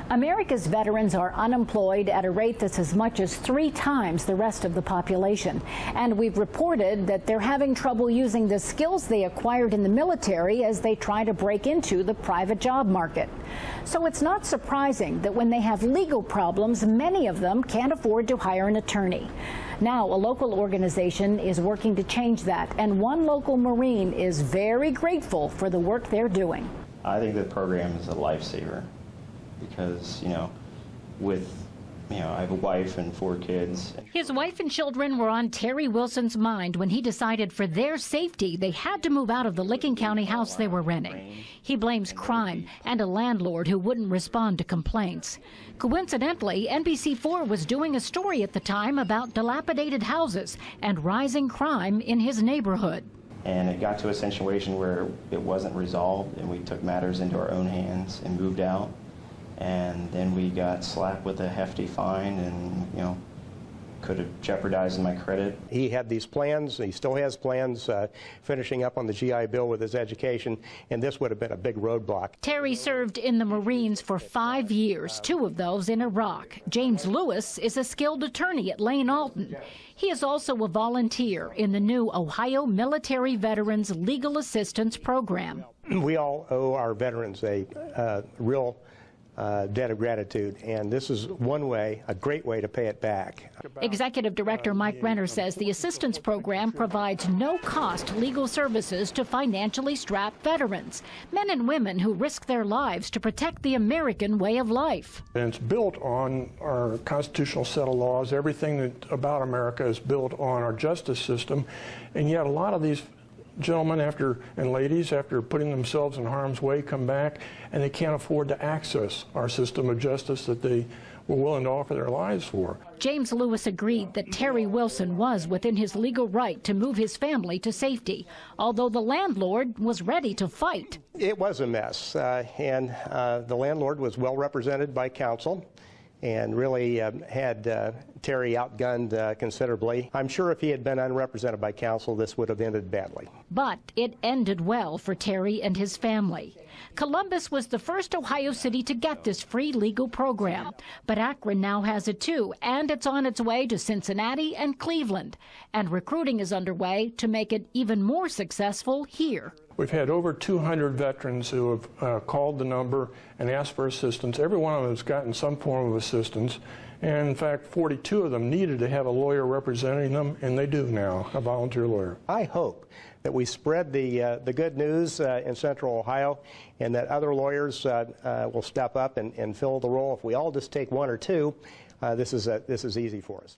America's veterans are unemployed at a rate that's as much as 3 times the rest of the population. And we've reported that they're having trouble using the skills they acquired in the military as they try to break into the private job market. So it's not surprising that when they have legal problems, many of them can't afford to hire an attorney. Now, a local organization is working to change that, and one local Marine is very grateful for the work they're doing. I think the program is a lifesaver because, I have a wife and 4 kids. His wife and children were on Terry Wilson's mind when he decided for their safety they had to move out of the Licking County house they were renting. He blames crime and a landlord who wouldn't respond to complaints. Coincidentally, NBC4 was doing a story at the time about dilapidated houses and rising crime in his neighborhood. And it got to a situation where it wasn't resolved, and we took matters into our own hands and moved out. And then we got slapped with a hefty fine and, could have jeopardized my credit. He had these plans, he still has plans, finishing up on the GI Bill with his education, and this would have been a big roadblock. Terry served in the Marines for 5 years, 2 of those in Iraq. James Lewis is a skilled attorney at Lane Alton. He is also a volunteer in the new Ohio Military Veterans Legal Assistance Program. We all owe our veterans a real debt of gratitude, and this is one way, a great way to pay it back. Executive Director Mike Renner says the assistance program provides no-cost legal services to financially strapped veterans, men and women who risk their lives to protect the American way of life. And it's built on our constitutional set of laws. Everything about America is built on our justice system, and yet a lot of these gentlemen and ladies, after putting themselves in harm's way, come back and they can't afford to access our system of justice that they were willing to offer their lives for. James Lewis agreed that Terry Wilson was within his legal right to move his family to safety, although the landlord was ready to fight. It was a mess, and the landlord was well represented by counsel and really had Terry outgunned considerably. I'm sure if he had been unrepresented by counsel, this would have ended badly. But it ended well for Terry and his family. Columbus was the first Ohio city to get this free legal program, but Akron now has it too, and it's on its way to Cincinnati and Cleveland. And recruiting is underway to make it even more successful here. We've had over 200 veterans who have called the number and asked for assistance. Every one of them has gotten some form of assistance. And in fact, 42 of them needed to have a lawyer representing them, and they do now, a volunteer lawyer. I hope that we spread the good news in Central Ohio, and that other lawyers will step up and fill the role. If we all just take 1 or 2, this is easy for us.